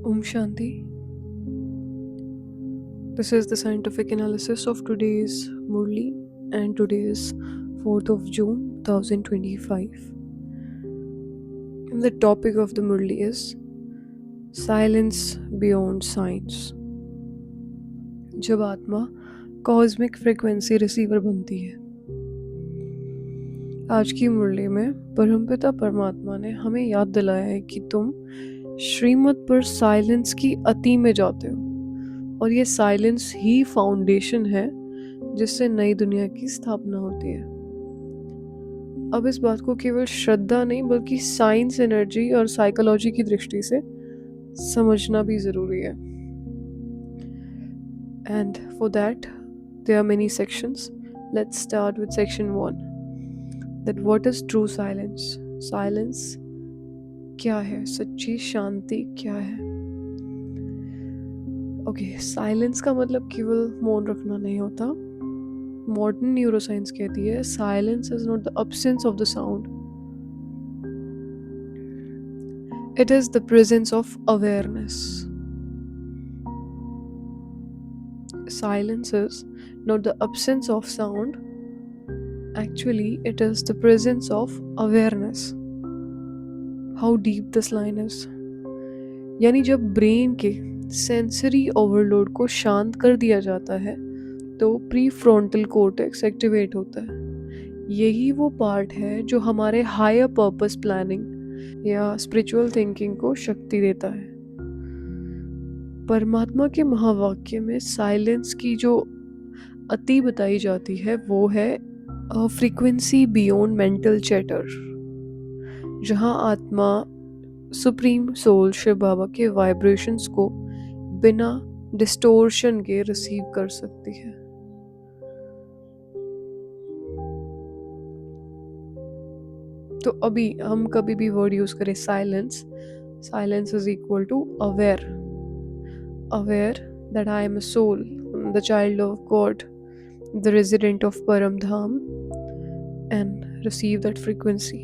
Om Shanti. This is the scientific analysis of today's Murli, and today is 4th of June 2025. And the topic of the Murli is Silence Beyond Science. जब आत्मा cosmic frequency receiver बनती है। आज की मुरली में परमपिता परमात्मा ने हमें याद दिलाया है कि तुम श्रीमत पर साइलेंस की अति में जाते हो, और ये साइलेंस ही फाउंडेशन है जिससे नई दुनिया की स्थापना होती है। अब इस बात को केवल श्रद्धा नहीं बल्कि साइंस, एनर्जी और साइकोलॉजी की दृष्टि से समझना भी जरूरी है। And for that there are many sections. Let's start with section 1, that what is true silence. Silence क्या है? सच्ची शांति क्या है? ओके, साइलेंस का मतलब केवल मौन रखना नहीं होता. मॉडर्न न्यूरोसाइंस कहती है silence is not the absence of the sound, it is the presence of awareness. Silence is not the absence of sound, actually it is the presence of awareness. How deep this line is. यानी जब brain के sensory overload को शांत कर दिया जाता है तो प्री फ्रंटल कॉर्टेक्स एक्टिवेट होता है. यही वो पार्ट है जो हमारे हायर पर्पस प्लानिंग या स्पिरिचुअल थिंकिंग को शक्ति देता है. परमात्मा के महावाक्य में साइलेंस की जो अति बताई जाती है वो है फ्रीक्वेंसी बियॉन्ड मेंटल चैटर, जहाँ आत्मा सुप्रीम सोल शिव बाबा के वाइब्रेशंस को बिना डिस्टोर्शन के रिसीव कर सकती है. तो अभी हम कभी भी वर्ड यूज करें silence, silence is equal to aware. Aware that I am a soul, the child of God, the resident of Param Dham, and receive that frequency.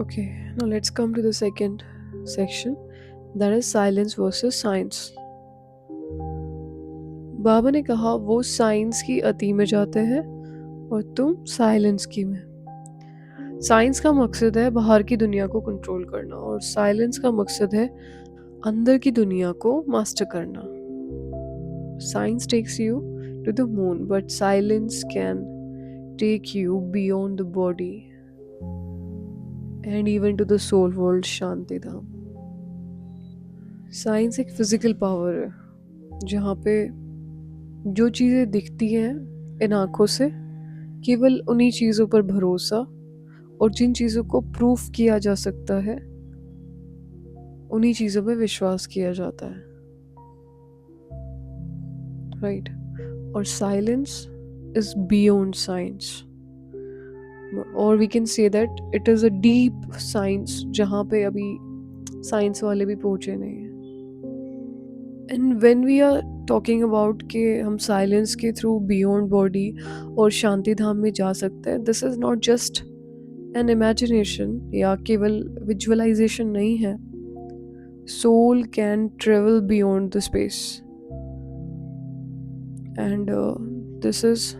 Okay, now let's come to the second section, that is silence versus science. बाबा ने कहा वो science की अति में जाते हैं और तुम साइलेंस की में. साइंस का मकसद है बाहर की दुनिया को कंट्रोल करना और साइलेंस का मकसद है अंदर की दुनिया को मास्टर करना. Science takes you to the moon, but silence can take you beyond the body and even to the soul world, Shanti Dham. Science एक फिजिकल पावर है जहाँ पे जो चीज़ें दिखती हैं इन आँखों से केवल उन्हीं चीज़ों पर भरोसा, और जिन चीज़ों को प्रूफ किया जा सकता है उन्हीं चीज़ों पे विश्वास किया जाता है. राइट. और साइलेंस इज बियॉन्ड साइंस, और we can say that it is a deep science जहाँ पे अभी साइंस वाले भी पहुँचे नहीं हैं. And when we are talking about कि हम साइलेंस के थ्रू बियॉन्ड बॉडी और शांति धाम में जा सकते हैं, this is not just an imagination या केवल विजुअलाइजेशन नहीं है. Soul can travel beyond the space, and this is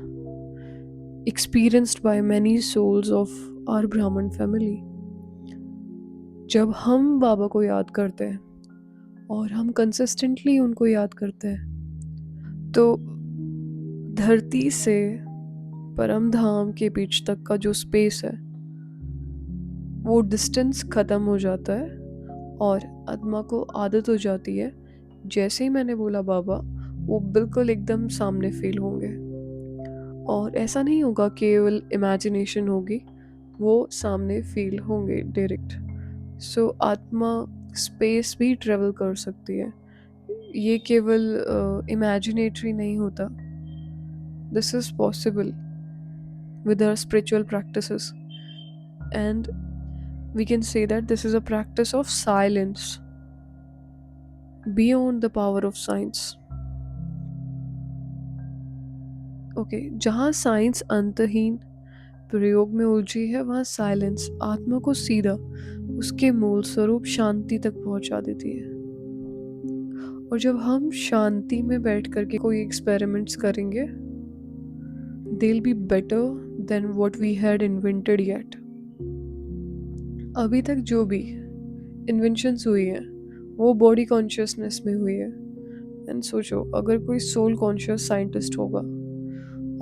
experienced by many souls of our Brahman family. जब हम बाबा को याद करते हैं और हम कंसिस्टेंटली उनको याद करते हैं तो धरती से परम धाम के बीच तक का जो स्पेस है वो डिस्टेंस ख़त्म हो जाता है और आत्मा को आदत हो जाती है. जैसे ही मैंने बोला बाबा, वो बिल्कुल एकदम सामने फील होंगे, और ऐसा नहीं होगा केवल इमेजिनेशन होगी, वो सामने फील होंगे डायरेक्ट. सो आत्मा स्पेस भी ट्रेवल कर सकती है. ये केवल इमेजिनेटरी नहीं होता. This is possible with our spiritual practices, and we can say that this is a practice of silence beyond the power of science. Okay, जहाँ साइंस अंतहीन प्रयोग में उलझी है वहाँ साइलेंस आत्मा को सीधा उसके मूल स्वरूप शांति तक पहुंचा देती है। और जब हम शांति में बैठ करके कोई एक्सपेरिमेंट्स करेंगे, they'll be better than what we had invented yet. अभी तक जो भी इन्वेंशंस हुई हैं वो बॉडी कॉन्शियसनेस में हुई है। एंड सोचो अगर कोई सोल कॉन्शियस साइंटिस्ट होगा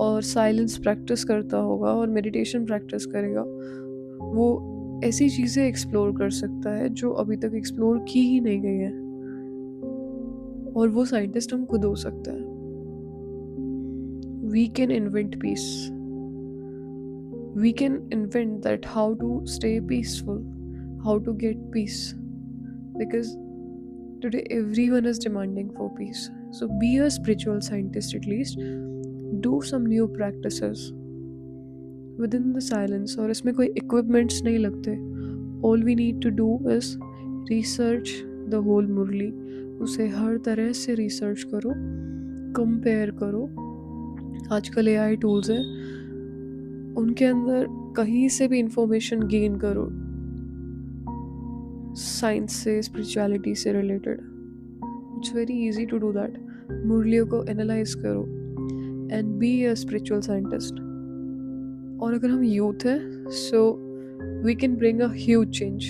और साइलेंस प्रैक्टिस करता होगा और मेडिटेशन प्रैक्टिस करेगा, वो ऐसी चीज़ें एक्सप्लोर कर सकता है जो अभी तक एक्सप्लोर की ही नहीं गई हैं। और वो साइंटिस्ट हम खुद हो सकता है। We can invent peace, we can invent that how to stay peaceful, how to get peace, because today everyone is demanding for peace. So be a spiritual scientist, at least do some new practices within the silence. और इसमें कोई equipments नहीं लगते, all we need to do is research the whole मुरली। उसे हर तरह से research करो, compare करो। आजकल AI टूल्स हैं, उनके अंदर कहीं से भी इंफॉर्मेशन गेन करो साइंस से, स्पिरिचुअलिटी से related. It's very easy to do that. मुरलियों को एनालाइज करो and be a spiritual scientist. और अगर हम यूथ हैं, so we can bring a huge change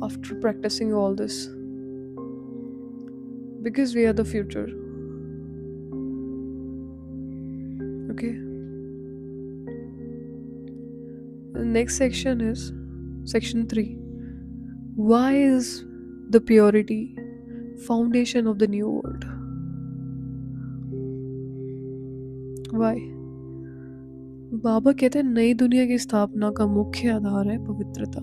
after practising all this, because we are the future. Okay, next section is section 3. Why is the purity foundation of the new world? Why? बाबा कहते हैं नई दुनिया की स्थापना का मुख्य आधार है पवित्रता।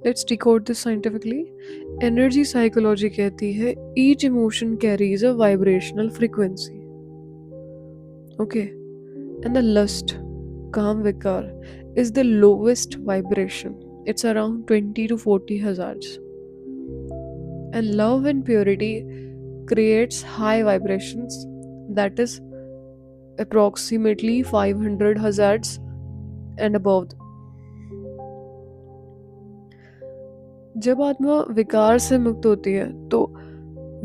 Let's decode this scientifically. Energy psychology कहती है each emotion carries a vibrational frequency. Okay, and the lust, काम विकार, is the lowest vibration. It's around 20 to 40 hertz. And love and purity creates high vibrations, that is approximately 500 hertz and above. जब आत्मा विकार से मुक्त होती है तो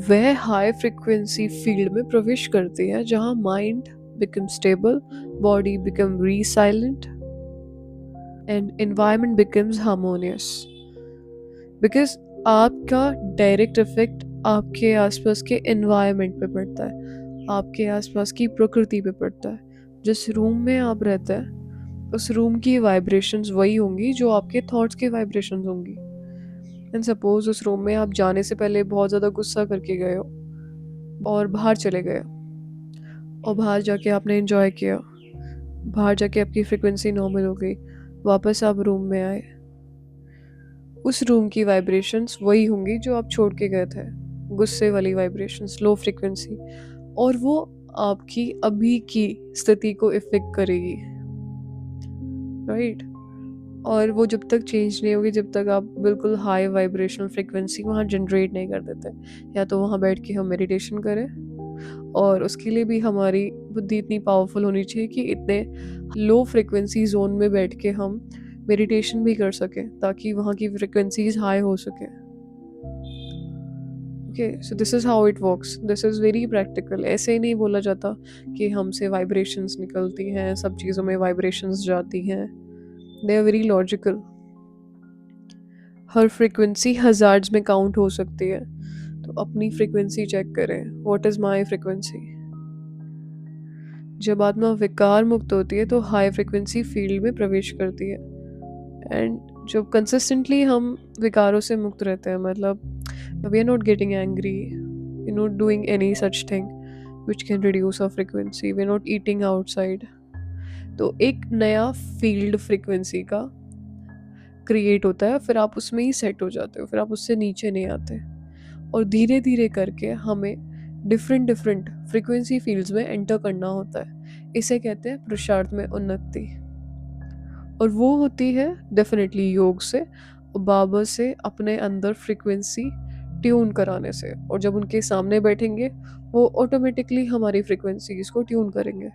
वह हाई फ्रीक्वेंसी फील्ड में प्रवेश करती है जहां mind becomes stable, body becomes resilient, and environment becomes harmonious. Because आपका डायरेक्ट इफेक्ट आपके आसपास के एनवायरनमेंट पे पड़ता है, आपके आसपास की प्रकृति पे पड़ता है। जिस रूम में आप रहते हैं उस रूम की वाइब्रेशंस वही होंगी जो आपके थॉट्स की वाइब्रेशंस होंगी। एंड सपोज उस रूम में आप जाने से पहले बहुत ज़्यादा गुस्सा करके गए हो और बाहर चले गए, और बाहर जाके आपने एंजॉय किया, बाहर जाके आपकी फ्रिक्वेंसी नॉर्मल हो गई, वापस आप रूम में आए, उस रूम की वाइब्रेशंस वही होंगी जो आप छोड़ के गए थे, गुस्से वाली वाइब्रेशंस, लो फ्रिक्वेंसी, और वो आपकी अभी की स्थिति को इफेक्ट करेगी, राइट? और वो जब तक चेंज नहीं होगी जब तक आप बिल्कुल हाई वाइब्रेशनल फ्रिक्वेंसी वहाँ जनरेट नहीं कर देते। या तो वहाँ बैठ के हम मेडिटेशन करें, और उसके लिए भी हमारी बुद्धि इतनी पावरफुल होनी चाहिए कि इतने लो फ्रिक्वेंसी जोन में बैठ के हम मेडिटेशन भी कर सकें ताकि वहाँ की फ्रिक्वेंसीज हाई हो सके। Okay, so this is how it works, this is very practical. ऐसे ही नहीं बोला जाता कि हमसे वाइब्रेशंस निकलती हैं, सब चीज़ों में वाइब्रेशंस जाती हैं। They are very logical. हर फ्रिक्वेंसी हज़ार्ड्स में काउंट हो सकती है, तो अपनी फ्रिक्वेंसी चेक करें, व्हाट इज़ माय फ्रिक्वेंसी। जब आत्मा विकार मुक्त होती है तो हाई फ्रिक्वेंसी फील्ड में प्रवेश करती है। एंड जब कंसिस्टेंटली हम विकारों से मुक्त रहते हैं, मतलब we are not getting angry, we are not doing any such thing which can reduce our frequency, we are not eating outside, तो एक नया फील्ड फ्रिक्वेंसी का क्रिएट होता है, फिर आप उसमें ही सेट हो जाते हो, फिर आप उससे नीचे नहीं आते। और धीरे धीरे करके हमें डिफरेंट फ्रिक्वेंसी फील्ड्स में एंटर करना होता है। इसे कहते हैं पुरुषार्थ में उन्नति। और वो होती है डेफिनेटली योग से, बाबा से अपने अंदर फ्रिक्वेंसी ट्यून कराने से, और जब उनके सामने बैठेंगे वो ऑटोमेटिकली हमारी फ्रीक्वेंसीज को ट्यून करेंगे।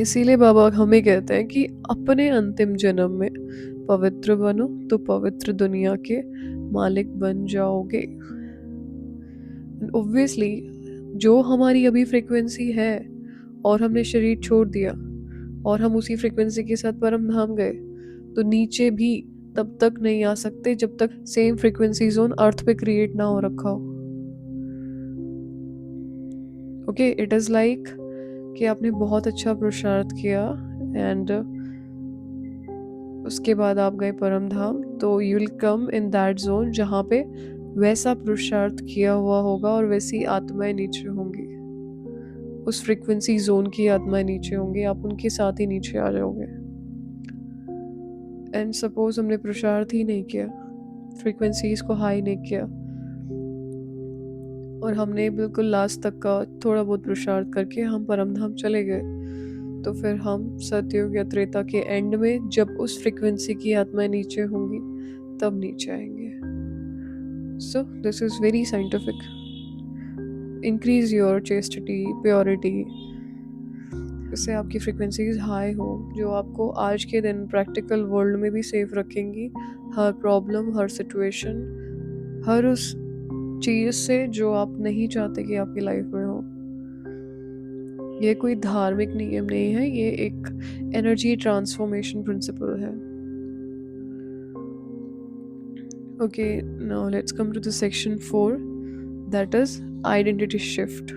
इसीलिए बाबा हमें कहते हैं कि अपने अंतिम जन्म में पवित्र बनो तो पवित्र दुनिया के मालिक बन जाओगे। ऑब्वियसली जो हमारी अभी फ्रीक्वेंसी है और हमने शरीर छोड़ दिया और हम उसी फ्रीक्वेंसी के साथ परम धाम गए, तो नीचे भी तब तक नहीं आ सकते जब तक सेम फ्रीक्वेंसी जोन अर्थ पे क्रिएट ना हो रखा हो। ओके, इट इज़ लाइक कि आपने बहुत अच्छा पुरुषार्थ किया एंड उसके बाद आप गए परम धाम, तो you will come in that zone जहाँ पे वैसा पुरुषार्थ किया हुआ होगा और वैसी आत्माएं नीचे होंगी, उस फ्रीक्वेंसी जोन की आत्माएं नीचे होंगी, आप उनके साथ ही नीचे आ जाओगे। एंड सपोज हमने पुरुषार्थ ही नहीं किया, फ्रीक्वेंसीज को हाई नहीं किया, और हमने बिल्कुल लास्ट तक का थोड़ा बहुत पुरुषार्थ करके हम परम धाम चले गए, तो फिर हम सतयुग या त्रेता के एंड में जब उस फ्रीक्वेंसी की आत्माएं नीचे होंगी तब नीचे आएंगे। So this is very scientific. Increase your chastity, purity, इससे आपकी फ्रीक्वेंसीज हाई हो, जो आपको आज के दिन प्रैक्टिकल वर्ल्ड में भी सेफ रखेंगी, हर प्रॉब्लम, हर सिचुएशन, हर उस चीज़ से जो आप नहीं चाहते कि आपकी लाइफ में हो। ये कोई धार्मिक नियम नहीं है, ये एक एनर्जी ट्रांसफॉर्मेशन प्रिंसिपल है। Okay, now let's come to the section 4, that is identity shift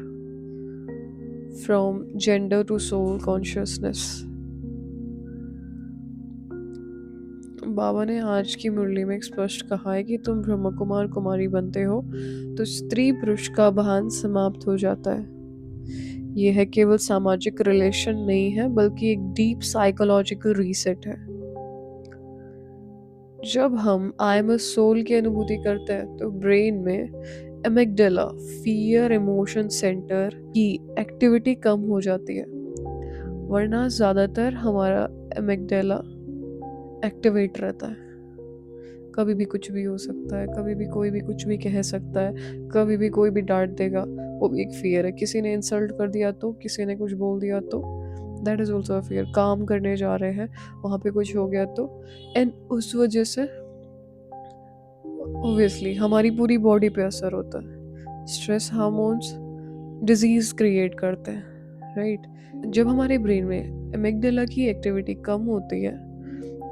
from gender to soul consciousness. Baba ने आज की मुरली में स्पष्ट कहा है कि तुम ब्रह्म कुमार कुमारी बनते हो तो स्त्री पुरुष का भान समाप्त हो जाता है। यह है केवल सामाजिक रिलेशन नहीं है, बल्कि एक डीप साइकोलॉजिकल रीसेट है। जब हम आई एम अ सोल की अनुभूति करते हैं तो ब्रेन में एमिगडाला, फियर इमोशन सेंटर की एक्टिविटी कम हो जाती है, वरना ज़्यादातर हमारा एमिगडाला एक्टिवेट रहता है। कभी भी कुछ भी हो सकता है, कभी भी कोई भी कुछ भी कह सकता है, कभी भी कोई भी डांट देगा, वो भी एक फियर है। किसी ने इंसल्ट कर दिया तो, किसी ने कुछ बोल दिया तो, that is also a fear. काम करने जा रहे हैं, वहाँ पे कुछ हो गया तो, एंड उस वजह से ऑब्वियसली हमारी पूरी बॉडी पे असर होता है। स्ट्रेस हार्मोन्स डिजीज क्रिएट करते हैं, राइट। जब हमारे ब्रेन में एमिगडाला की एक्टिविटी कम होती है,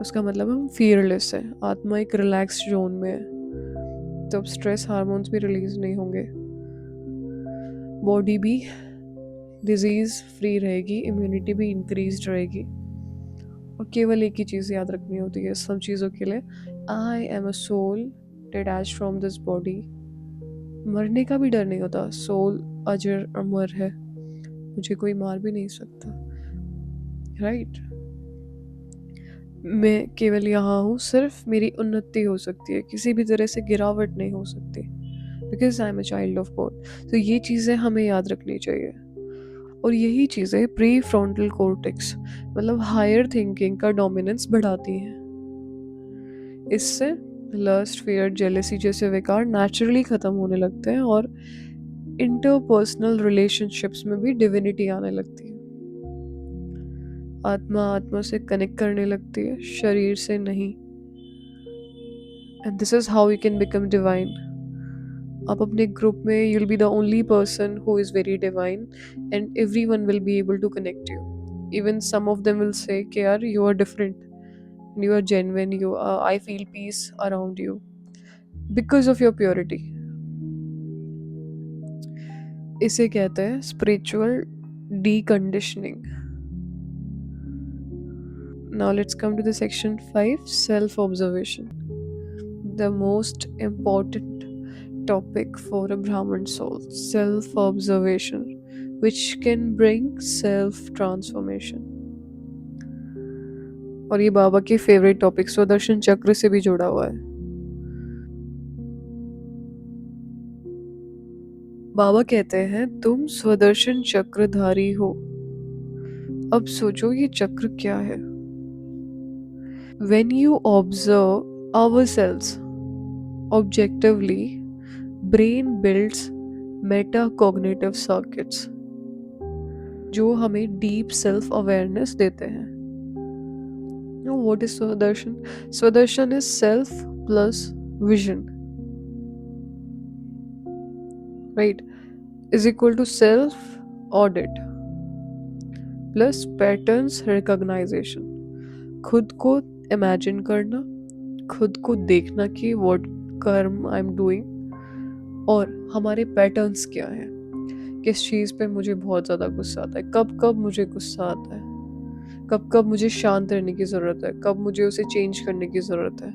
उसका मतलब हम फियरलेस है, आत्मा एक रिलैक्स जोन में है, तो अब स्ट्रेस हार्मोन्स भी रिलीज नहीं होंगे, बॉडी भी डिजीज फ्री रहेगी, इम्यूनिटी भी इंक्रीज रहेगी। और केवल एक ही चीज़ याद रखनी होती है सब चीज़ों के लिए, I am a soul detach from this body. मरने का भी डर नहीं होता, सोल अजर अमर है, मुझे कोई मार भी नहीं सकता, राइट। मैं केवल यहाँ हूँ, सिर्फ मेरी उन्नति हो सकती है, किसी भी तरह से गिरावट नहीं हो सकती, because I am a child of God. तो ये चीज़ें हमें याद रखनी चाहिए, और यही चीज़ें प्री फ्रंटल कॉर्टेक्स मतलब हायर थिंकिंग का डोमिनेंस बढ़ाती हैं। इससे लस्ट, फियर, जेलेसी जैसे विकार नेचुरली ख़त्म होने लगते हैं और इंटरपर्सनल रिलेशनशिप्स में भी डिविनिटी आने लगती है। आत्मा आत्मा से कनेक्ट करने लगती है, शरीर से नहीं। And this is how you can become divine. आप अपने ग्रुप में you will be the only person who is very divine and everyone will be able to connect you. Even some of them will say कि यार you are different, you are genuine, I feel peace around you because of your purity. इसे कहते हैं spiritual deconditioning. Now let's come to the section 5, self observation, the most important topic for a Brahman soul. Self observation, which can bring self transformation. और ये बाबा के favourite topic स्वदर्शन चक्र से भी जुड़ा हुआ है। बाबा कहते हैं तुम स्वदर्शन चक्रधारी हो। अब सोचो ये चक्र क्या है। When you observe ourselves, Objectively, brain builds metacognitive circuits जो हमें डीप सेल्फ अवेयरनेस देते हैं. Now, what is Swadershan? Swadershan is self plus vision, right? Is equal to self audit plus patterns recognition. खुद को इमेजिन करना, खुद को देखना कि what कर्म आई एम डूइंग और हमारे पैटर्न्स क्या हैं. किस चीज़ पे मुझे बहुत ज़्यादा गुस्सा आता है, कब कब मुझे गुस्सा आता है, कब कब मुझे शांत रहने की ज़रूरत है, कब मुझे उसे चेंज करने की ज़रूरत है.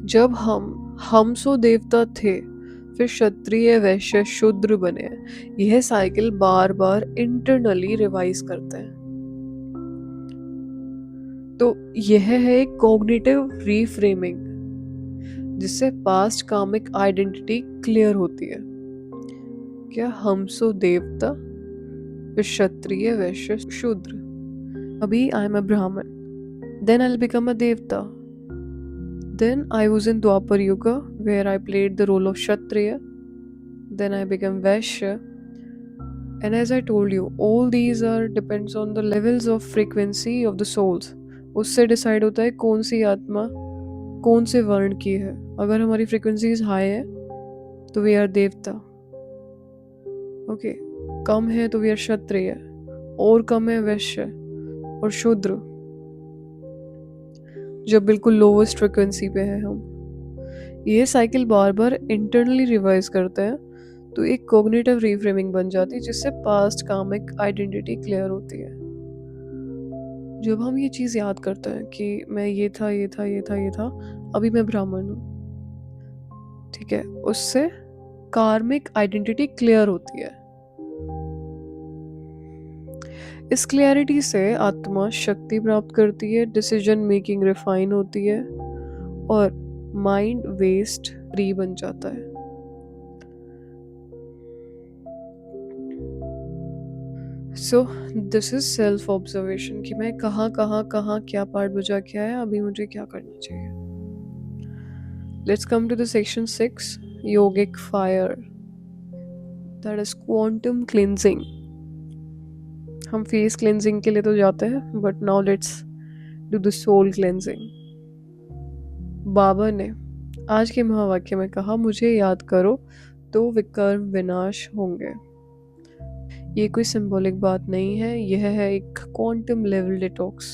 जब हम सो देवता थे, फिर क्षत्रिय वैश्य शूद्र बने. यह साइकिल बार बार इंटरनली रिवाइज करते हैं. तो यह है एक कॉग्निटिव रीफ्रेमिंग जिससे पास्ट कामिक आइडेंटिटी क्लियर होती है. क्या हम सो देवता, फिर क्षत्रिय वैश्य शूद्र. अभी आई am a Brahmin, then I will become a devta. Then I was in Dwapar Yuga where I played the role of Kshatriya. Then I became Vaishya. And as I told you, all these are depends on the levels of frequency of the souls. उससे decide होता है कौन सी आत्मा कौन से वर्ण की है. अगर हमारी फ्रीक्वेंसीज हाई है तो वी आर देवता. ओके, कम है तो वी आर क्षत्रिय, और कम है वैश्य और शूद्र. जब बिल्कुल लोवेस्ट फ्रिक्वेंसी पे है हम, ये साइकिल बार बार इंटरनली रिवाइज करते हैं. तो एक कॉग्निटिव रीफ्रेमिंग बन जाती है जिससे पास्ट कामिक आइडेंटिटी क्लियर होती है. जब हम ये चीज़ याद करते हैं कि मैं ये था ये था ये था ये था, अभी मैं ब्राह्मण हूँ, ठीक है, उससे कार्मिक आइडेंटिटी क्लियर होती है. इस क्लियरिटी से आत्मा शक्ति प्राप्त करती है, डिसीजन मेकिंग रिफाइन होती है और माइंड वेस्ट फ्री बन जाता है. So this is self observation कि मैं कहाँ कहाँ कहाँ क्या पार्ट बजा के आया, अभी मुझे क्या करना चाहिए. Let's come to the section 6, yogic fire, that is quantum cleansing. हम फेस क्लिनजिंग के लिए तो जाते हैं, but now let's do the soul cleansing. Baba ने आज के महावाक्य में कहा, मुझे याद करो तो विकर्म विनाश होंगे. ये कोई सिंबॉलिक बात नहीं है, यह है एक quantum level detox.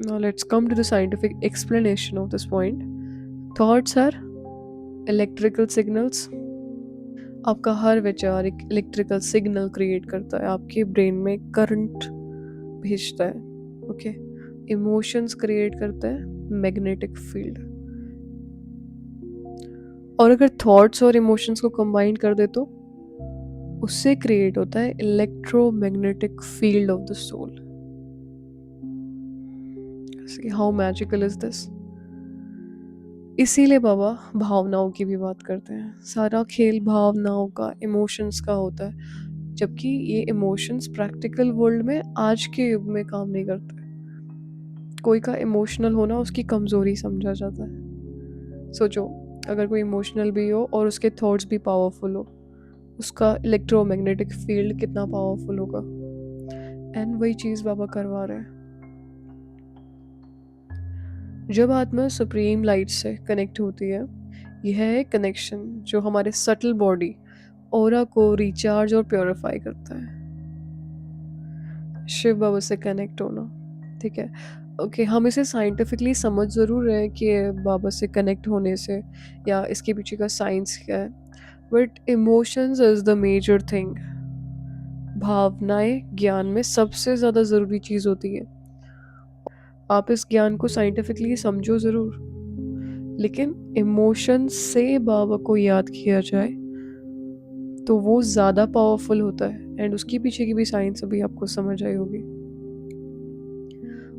Now let's come to the scientific explanation of this point. Thoughts are electrical signals. आपका हर विचार एक इलेक्ट्रिकल सिग्नल क्रिएट करता है, आपके ब्रेन में करंट भेजता है. ओके, इमोशंस क्रिएट करता है मैग्नेटिक फील्ड. और अगर थॉट्स और इमोशंस को कंबाइन कर दे तो उससे क्रिएट होता है electromagnetic field of the soul. How magical is this. इसीलिए बाबा भावनाओं की भी बात करते हैं. सारा खेल भावनाओं का, इमोशंस का होता है, जबकि ये इमोशंस प्रैक्टिकल वर्ल्ड में आज के युग में काम नहीं करते. कोई का इमोशनल होना उसकी कमज़ोरी समझा जाता है. सोचो, अगर कोई इमोशनल भी हो और उसके थॉट्स भी पावरफुल हो, उसका इलेक्ट्रोमैग्नेटिक फील्ड कितना पावरफुल होगा. एंड वही चीज़ बाबा करवा रहे हैं. जब आत्मा सुप्रीम लाइट से कनेक्ट होती है, यह है कनेक्शन जो हमारे सटल बॉडी ऑरा को रिचार्ज और प्योरीफाई करता है. शिव बाबा से कनेक्ट होना, ठीक है. ओके, हम इसे साइंटिफिकली समझ ज़रूर रहे हैं कि बाबा से कनेक्ट होने से या इसके पीछे का साइंस क्या है, but emotions is the major thing. भावनाएं ज्ञान में सबसे ज़्यादा ज़रूरी चीज़ होती है. आप इस ज्ञान को साइंटिफिकली समझो ज़रूर, लेकिन इमोशन से बाबा को याद किया जाए तो वो ज़्यादा पावरफुल होता है. एंड उसके पीछे की भी साइंस अभी आपको समझ आई होगी.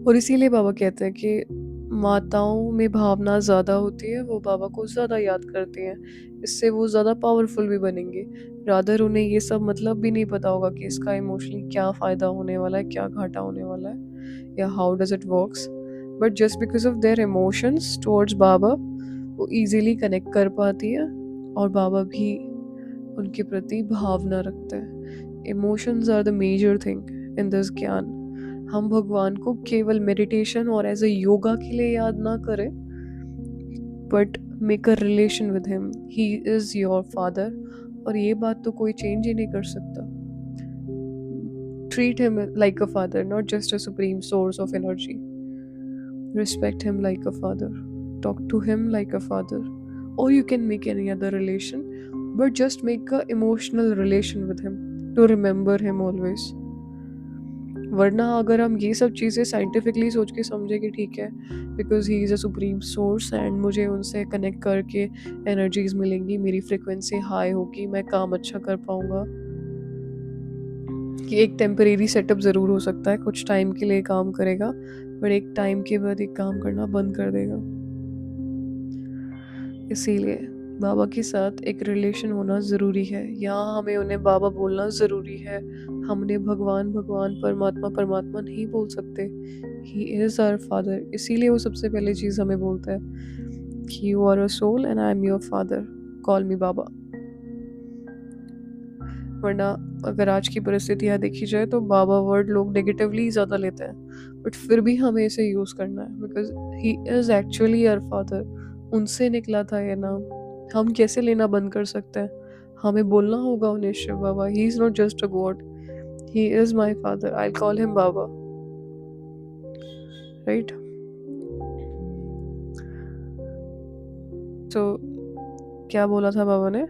और इसीलिए बाबा कहते हैं कि माताओं में भावना ज़्यादा होती है, वो बाबा को ज़्यादा याद करती हैं, इससे वो ज़्यादा पावरफुल भी बनेंगे. रादर उन्हें ये सब मतलब भी नहीं पता होगा कि इसका इमोशनली क्या फ़ायदा होने वाला है, क्या घाटा होने वाला है, या how does it works. But just because of their emotions towards Baba वो इजीली कनेक्ट कर पाती है, और बाबा भी उनके प्रति भावना रखते हैं। Emotions are the major thing in this gyan. हम भगवान को केवल मेडिटेशन और एज अ योगा के लिए याद ना करें, but make a relation with him. He is your father, और ये बात तो कोई चेंज ही नहीं कर सकता। Treat him like a father, not just a supreme source of energy. Respect him like a father. Talk to him like a father. Or you can make any other relation, but just make a emotional relation with him to remember him always. वरना अगर हम ये सब चीज़ें scientifically सोच के समझे कि ठीक है because he is a supreme source and मुझे उनसे कनेक्ट करके एनर्जीज मिलेंगी, मेरी फ्रिक्वेंसी हाई होगी, मैं काम अच्छा कर पाऊँगा, कि एक टेम्परेरी सेटअप ज़रूर हो सकता है, कुछ टाइम के लिए काम करेगा बट एक टाइम के बाद एक काम करना बंद कर देगा। इसीलिए बाबा के साथ एक रिलेशन होना ज़रूरी है। यहाँ हमें उन्हें बाबा बोलना ज़रूरी है। हम उन्हें भगवान भगवान परमात्मा परमात्मा नहीं बोल सकते। ही इज़ आवर फादर, इसीलिए वो सबसे पहले चीज़ हमें बोलता है कि you are a soul and I am your father, call me Baba. वरना अगर आज की परिस्थितियाँ देखी जाए तो बाबा वर्ड लोग नेगेटिवली ज़्यादा लेते हैं, बट फिर भी हमें इसे यूज़ करना है because he is actually our father. उनसे निकला था ये नाम, हम कैसे लेना बंद कर सकते हैं? हमें बोलना होगा उन्हें Shiv Baba, he is not just a god, he is my father, I call him Baba, right? तो क्या बोला था बाबा ने?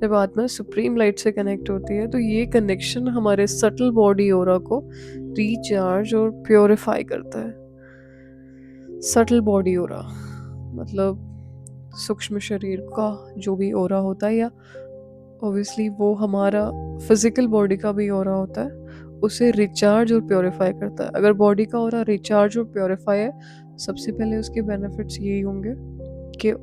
जब आत्मा सुप्रीम लाइट से कनेक्ट होती है तो ये कनेक्शन हमारे सटल बॉडी ओरा को रिचार्ज और प्योरीफाई करता है। सटल बॉडी ओरा मतलब सूक्ष्म शरीर का जो भी ओरा होता है, या ऑब्वियसली वो हमारा फिजिकल बॉडी का भी ओरा होता है, उसे रिचार्ज और प्योरीफाई करता है। अगर बॉडी का ओरा रिचार्ज और प्योरीफाई है, सबसे पहले उसके बेनिफिट्स यही होंगे कि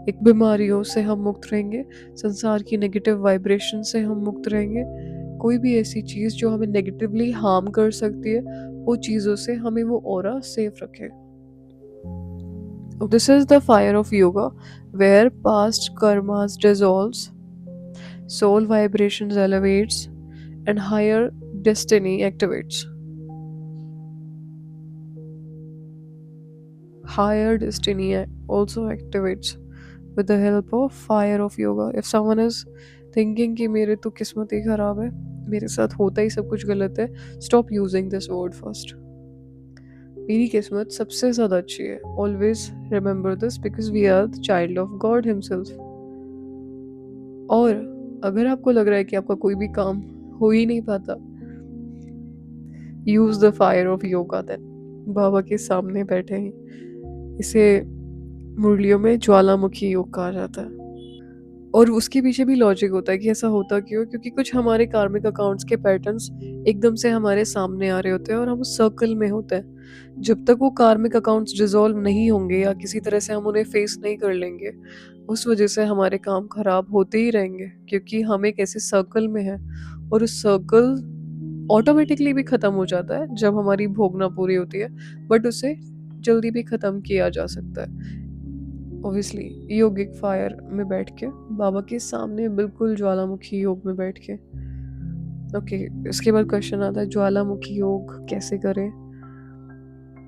एक बीमारियों से हम मुक्त रहेंगे, संसार की नेगेटिव वाइब्रेशन से हम मुक्त रहेंगे, कोई भी ऐसी चीज़ जो हमें नेगेटिवली हार्म कर सकती है वो चीज़ों से हमें वो ऑरा सेफ रखे। This is the fire of yoga where past karmas dissolves, soul vibrations elevates, and higher destiny activates. Higher destiny also activates with the help of fire of yoga. If someone is thinking कि मेरे तो किस्मत ही खराब है, मेरे साथ होता ही सब कुछ गलत है, stop using this word first. मेरी किस्मत सबसे ज़्यादा अच्छी है. Always remember this because we are the child of God himself. और अगर आपको लग रहा है कि आपका कोई भी काम हो ही नहीं पाता, use the fire of yoga then. बाबा के सामने बैठे हैं, इसे मुरलियों में ज्वालामुखी योग कहा जाता है। और उसके पीछे भी लॉजिक होता है कि ऐसा होता क्यों, क्योंकि कुछ हमारे कार्मिक अकाउंट्स के पैटर्न्स एकदम से हमारे सामने आ रहे होते हैं और हम उस सर्कल में होते हैं। जब तक वो कार्मिक अकाउंट्स डिसॉल्व नहीं होंगे या किसी तरह से हम उन्हें फेस नहीं कर लेंगे, उस वजह से हमारे काम खराब होते ही रहेंगे, क्योंकि हम एक ऐसे सर्कल में हैं। और उस सर्कल ऑटोमेटिकली भी ख़त्म हो जाता है जब हमारी भोगना पूरी होती है, बट उसे जल्दी भी ख़त्म किया जा सकता है। ऑब्वियसली योगिक फायर में बैठ के, बाबा के सामने बिल्कुल ज्वालामुखी योग में बैठ के। ओके, इसके बाद क्वेश्चन आता है ज्वालामुखी योग कैसे करें?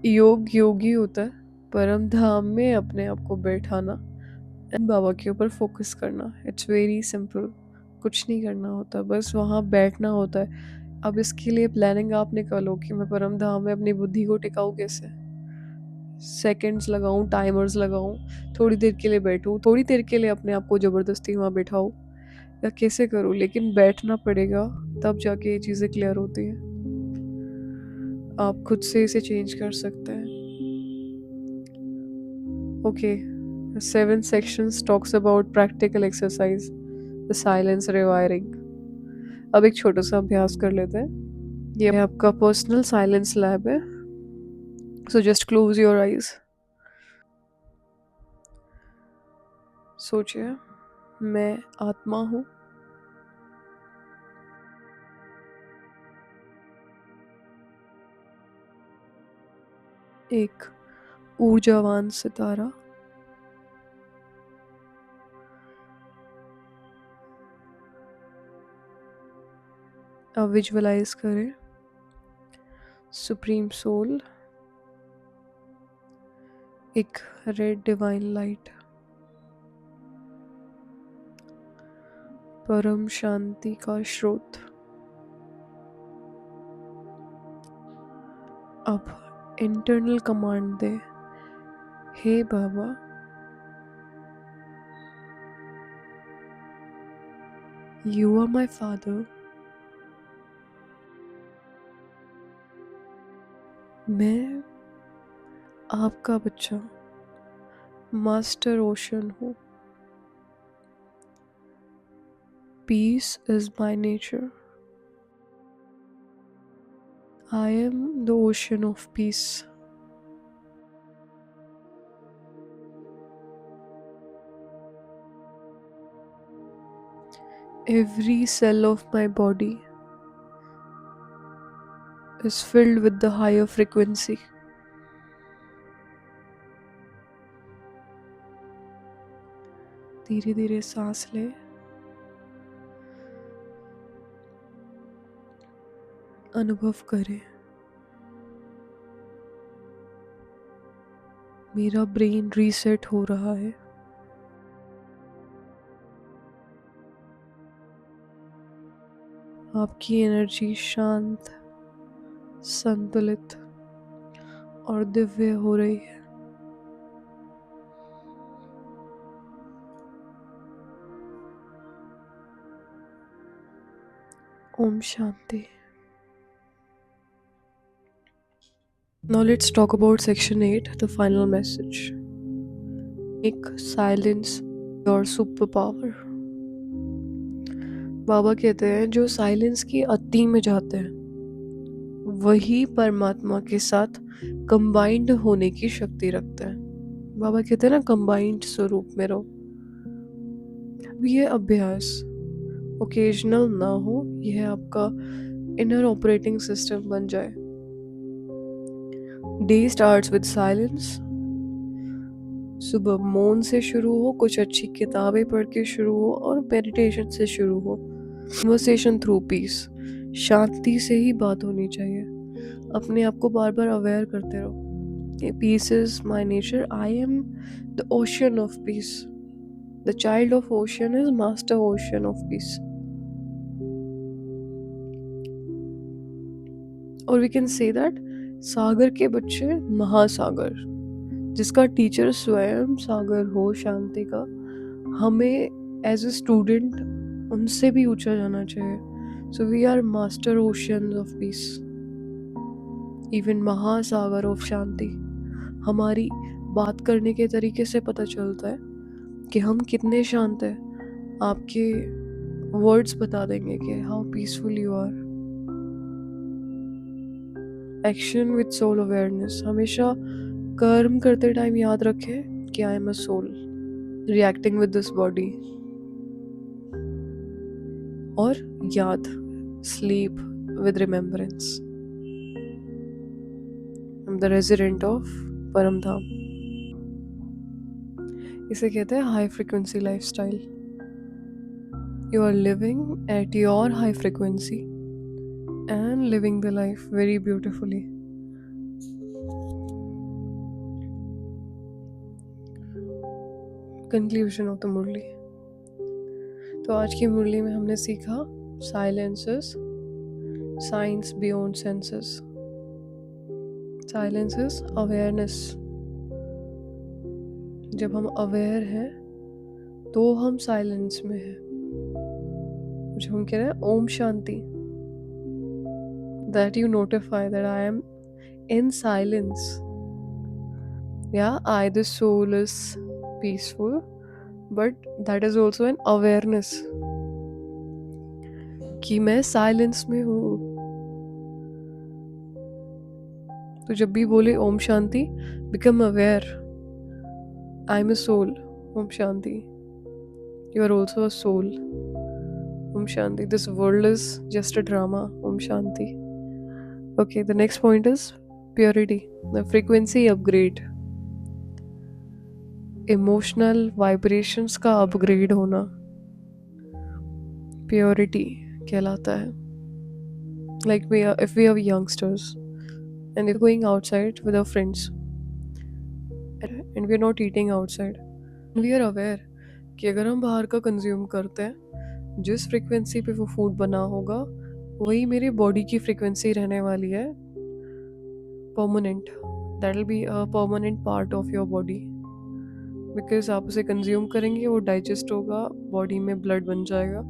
योग योगी होता है परम धाम में अपने आप को बैठाना एंड बाबा के ऊपर फोकस करना। इट्स वेरी सिंपल, कुछ नहीं करना होता, बस वहाँ बैठना होता है। अब इसके लिए प्लानिंग आप निकालो कि मैं परम धाम में अपनी बुद्धि को टिकाऊँ कैसे, सेकंड्स लगाऊं, टाइमर्स लगाऊं, थोड़ी देर के लिए बैठूं, थोड़ी देर के लिए अपने आप को ज़बरदस्ती वहाँ बैठाऊं, या कैसे करूं, लेकिन बैठना पड़ेगा, तब जाके ये चीज़ें क्लियर होती हैं। आप खुद से इसे चेंज कर सकते हैं। Okay, 7 sections talks about practical exercise, the silence rewiring. अब एक छोटा सा अभ्यास कर लेते हैं। ये आपका पर्सनल साइलेंस लैब है, so just close your eyes. सोचिए, मैं आत्मा हूँ, एक ऊर्जावान सितारा, अब विजुअलाइज करें सुप्रीम सोल, एक रेड डिवाइन लाइट, परम शांति का स्रोत। अब इंटरनल कमांड दे, हे Baba, you are my father, मैं आपका बच्चा मास्टर ओशन हूँ। Peace is my nature, I am the ocean of peace. Every cell of my body is filled with the higher frequency. धीरे धीरे सांस ले, अनुभव करें मेरा ब्रेन रीसेट हो रहा है। आपकी एनर्जी शांत, संतुलित और दिव्य हो रही है। Om Shanti. Now let's talk about section 8, the final message. Make silence your superpower. बाबा कहते हैं जो साइलेंस की अति में जाते हैं वही परमात्मा के साथ कंबाइंड होने की शक्ति रखते हैं। बाबा कहते हैं ना, कंबाइंड स्वरूप में रहो। अब ये अभ्यास ओकेजनल ना हो, यह आपका इनर ऑपरेटिंग सिस्टम बन जाए। Day starts with silence. सुबह मौन से शुरू हो, कुछ अच्छी किताबें पढ़ के शुरू हो और मेडिटेशन से शुरू हो। कन्वर्सेशन थ्रू पीस, शांति से ही बात होनी चाहिए। अपने आप को बार बार अवेयर करते रहो। Peace is my nature, I am the ocean of peace, the child of ocean is master ocean of peace. और वी कैन से दैट सागर के बच्चे महासागर, जिसका टीचर स्वयं सागर हो शांति का, हमें एज ए स्टूडेंट उनसे भी ऊंचा जाना चाहिए। So we are master ocean of peace, even mahasagar of shanti. हमारी बात करने के तरीके से पता चलता है कि हम कितने शांत हैं। आपके वर्ड्स बता देंगे कि how peaceful you are. Action with soul awareness, हमेशा कर्म करते टाइम याद रखें कि I am a soul reacting with this body. और याद, sleep with remembrance, I am the resident of Param Dham. इसे कहते हैं high frequency lifestyle. You are living at your high frequency and living the life very beautifully. Conclusion of the Murli. तो आज की मुरली में हमने सीखा silences, science beyond senses. Silence is awareness. जब हम अवेयर हैं तो हम साइलेंस में हैं। जब हम कह रहे हैं Om Shanti, that you notify that I am in silence. या I the soul is peaceful, but that is also an awareness कि मैं साइलेंस में हूँ। तो जब भी बोले Om Shanti, become aware, I am a soul, Om Shanti, you are also a soul, Om Shanti, this world is just a drama, Om Shanti. Okay, the next point is purity, the frequency upgrade. Emotional vibrations का upgrade होना प्योरिटी कहलाता है. Like if we are youngsters and if going outside with our friends and we are not eating outside, we are aware कि अगर हम बाहर का consume करते हैं, जिस फ्रिक्वेंसी पे वो फूड बना होगा वही मेरी बॉडी की फ्रिक्वेंसी रहने वाली है, permanent. That will be a permanent part of your body. Because आप उसे कंज्यूम करेंगे, वो डाइजेस्ट होगा, बॉडी में ब्लड बन जाएगा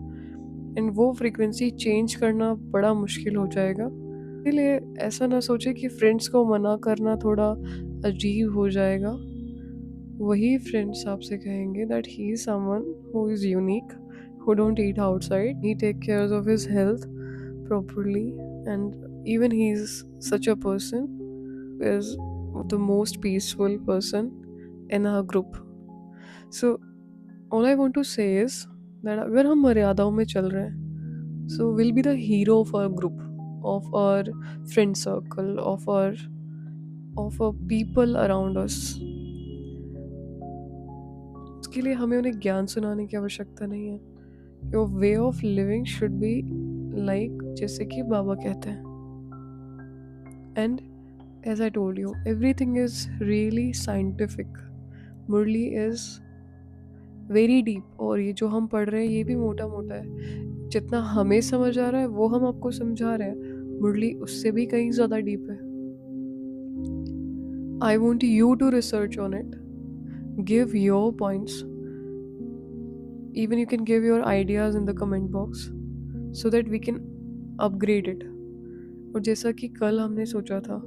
एंड वो फ्रीक्वेंसी चेंज करना बड़ा मुश्किल हो जाएगा. इसलिए ऐसा ना सोचे कि फ्रेंड्स को मना करना थोड़ा अजीब हो जाएगा. वही फ्रेंड्स आपसे कहेंगे that he is someone who is unique, who don't eat outside. He take cares of his health properly, and even he's such a person is the most peaceful person in our group. So all I want to say is that अगर हम मर्यादाओं में चल रहे हैं, so we'll be the hero of our group, of our friend circle, of our people around us. उसके लिए हमें उन्हें ज्ञान सुनाने की आवश्यकता नहीं है. Your way of living should be like जैसे कि बाबा कहते हैं. And as I told you, everything is really scientific. Murli is very deep, और ये जो हम पढ़ रहे हैं ये भी मोटा मोटा है. जितना हमें समझ आ रहा है वो हम आपको समझा रहे हैं. मुरली उससे भी कहीं ज़्यादा डीप है. I want you to research on it, give your points, even you can give your ideas in the comment box so that we can upgrade it. और जैसा कि कल हमने सोचा था,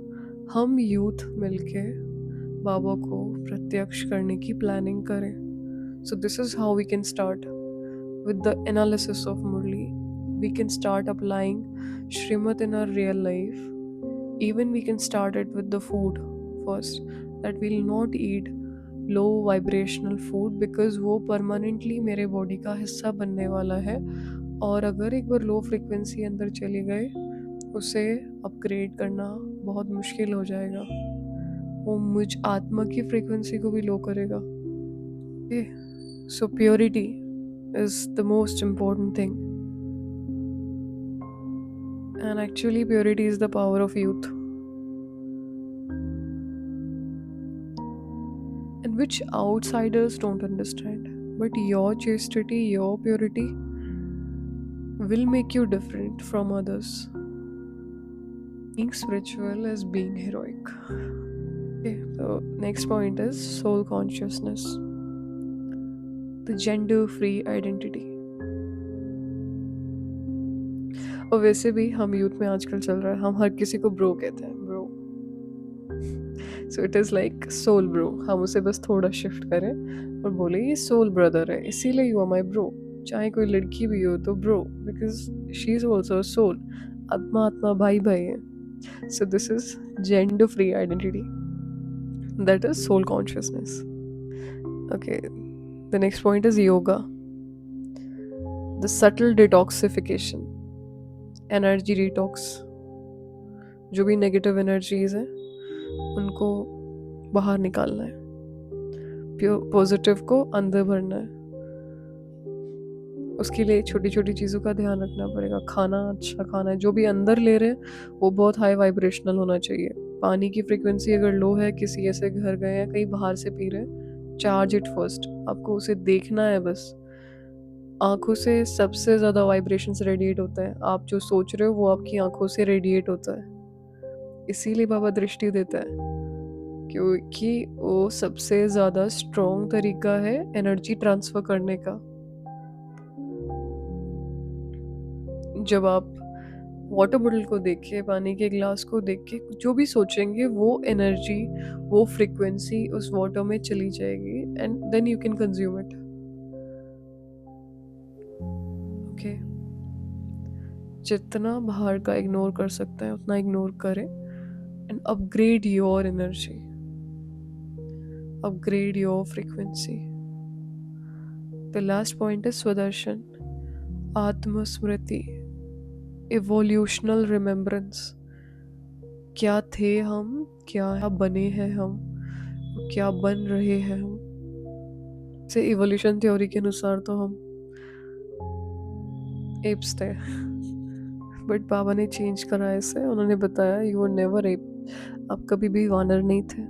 हम यूथ मिलके बाबा को प्रत्यक्ष करने की प्लानिंग करें. So this is how we can start with the analysis of Murli. We can start applying Shrimad in our real life. Even we can start it with the food first, that we'll not eat low vibrational food, because वो permanently मेरे body का हिस्सा बनने वाला है. और अगर एक बार लो फ्रिक्वेंसी अंदर चली गए, उसे अपग्रेड करना बहुत मुश्किल हो जाएगा. वो मुझ आत्मा की फ्रिक्वेंसी को भी लो करेगा. So purity is the most important thing, and actually purity is the power of youth, and which outsiders don't understand. But your chastity, your purity will make you different from others. Being spiritual is being heroic. Okay, so next point is soul consciousness, the gender-free identity. और वैसे भी हम youth में आजकल चल रहा है, हम हर किसी को ब्रो कहते हैं, bro. So it is like soul bro. हम उसे बस थोड़ा शिफ्ट करें और बोले ये सोल ब्रदर है, इसीलिए यू आर माई ब्रो. चाहे कोई लड़की भी हो तो bro, because she is also soul. आत्मा आत्मा भाई भाई है. So this is gender free identity, that is soul consciousness. Okay, the next point is yoga, the subtle detoxification, energy detox. जो भी नेगेटिव एनर्जीज हैं उनको बाहर निकालना है, पॉजिटिव को अंदर भरना है. उसके लिए छोटी छोटी चीज़ों का ध्यान रखना पड़ेगा. खाना अच्छा खाना है, जो भी अंदर ले रहे हैं वो बहुत हाई वाइब्रेशनल होना चाहिए. पानी की फ्रिक्वेंसी अगर लो है, किसी ऐसे घर गए हैं कहीं बाहर से पी रहे हैं, चार्ज इट फर्स्ट. आपको उसे देखना है बस. आँखों से सबसे ज़्यादा वाइब्रेशंस रेडिएट होता है. आप जो सोच रहे हो वो आपकी आँखों से रेडिएट होता है. इसीलिए बाबा दृष्टि देता है, क्योंकि वो सबसे ज़्यादा स्ट्रॉन्ग तरीका है एनर्जी ट्रांसफ़र करने का. जब आप वाटर बॉटल को देख के, पानी के ग्लास को देख के जो भी सोचेंगे, वो एनर्जी, वो फ्रिक्वेंसी उस वाटर में चली जाएगी and then you can consume it. Okay, जितना बाहर का इग्नोर कर सकते हैं उतना इग्नोर करें and upgrade your energy, upgrade your frequency. The last point is Swadarsan, Atma Smriti, evolutional remembrance. क्या थे हम, क्या बने हैं हम, क्या बन रहे हैं हम. से इवोल्यूशन थ्योरी के अनुसार तो हम एप्स थे, बट बाबा ने चेंज करा इसे। उन्होंने बताया यू वर नेवर एप, आप कभी भी वानर नहीं थे।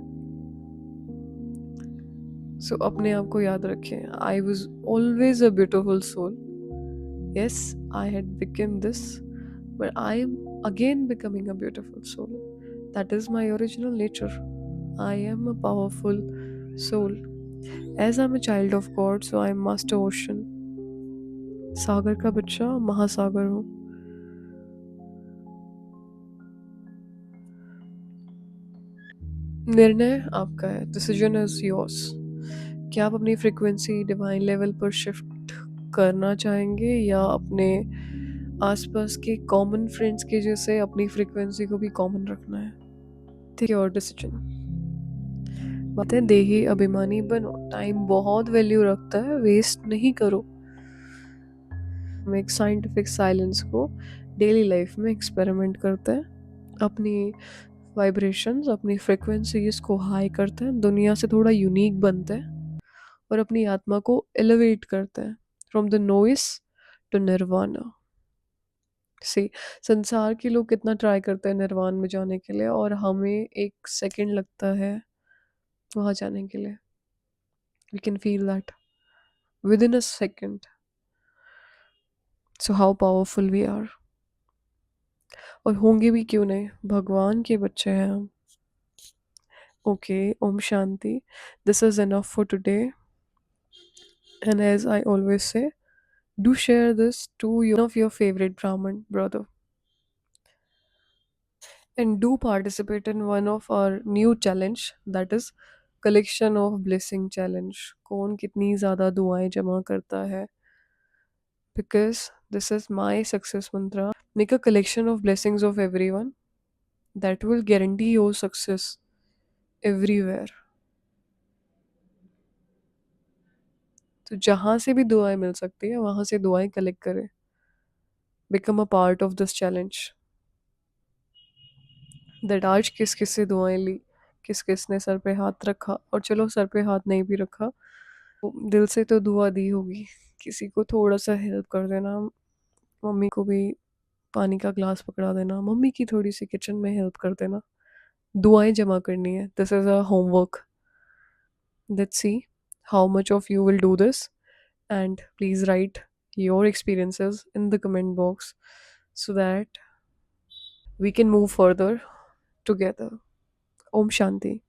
सो अपने आप को याद रखें, I was always a beautiful soul. Yes, I had become this, but I am again becoming a beautiful soul. That is my original nature. I am a powerful soul. As I am a child of God, so I am master ocean. सागर का बच्चा महासागर हूँ। निर्णय आपका है, decision is yours. क्या आप अपनी फ्रीक्वेंसी डिवाइन लेवल पर शिफ्ट करना चाहेंगे, या अपने आसपास के कॉमन फ्रेंड्स के जैसे अपनी फ्रीक्वेंसी को भी कॉमन रखना है? ठीक है, और डिसीजन बात है, देही अभिमानी बनो। टाइम बहुत वैल्यू रखता है, वेस्ट नहीं करो। हम एक साइंटिफिक साइलेंस को डेली लाइफ में एक्सपेरिमेंट करते हैं। अपनी वाइब्रेशंस, अपनी फ्रिक्वेंसीज को हाई करते हैं, दुनिया से थोड़ा यूनिक बनते हैं और अपनी आत्मा को एलिवेट करते हैं from the noise to nirvana. सी, संसार के लोग कितना ट्राई करते हैं निर्वाण में जाने के लिए, और हमें एक सेकंड लगता है वहां जाने के लिए। We can feel that within a second. So how powerful we are. और होंगे भी क्यों नहीं, भगवान के बच्चे हैं हम। Okay, Om Shanti. This is enough for today, and as I always say, do share this to one of your favorite Brahmin brother, and do participate in one of our new challenge, that is collection of blessing challenge। कौन कितनी ज़्यादा दुआएं जमा करता है, because this is my success mantra। Make a collection of blessings of everyone, that will guarantee your success everywhere। तो जहाँ से भी दुआएं मिल सकती है वहाँ से दुआएं कलेक्ट करें। Become a part of this challenge. That आज किस किस से दुआएं ली, किस किस ने सर पे हाथ रखा, और चलो सर पे हाथ नहीं भी रखा तो दिल से तो दुआ दी होगी। किसी को थोड़ा सा हेल्प कर देना, मम्मी को भी पानी का ग्लास पकड़ा देना, मम्मी की थोड़ी सी किचन में हेल्प कर देना। दुआएं जमा करनी है, this is a homework. Let's see how much of you will do this, and please write your experiences in the comment box so that we can move further together। Om Shanti।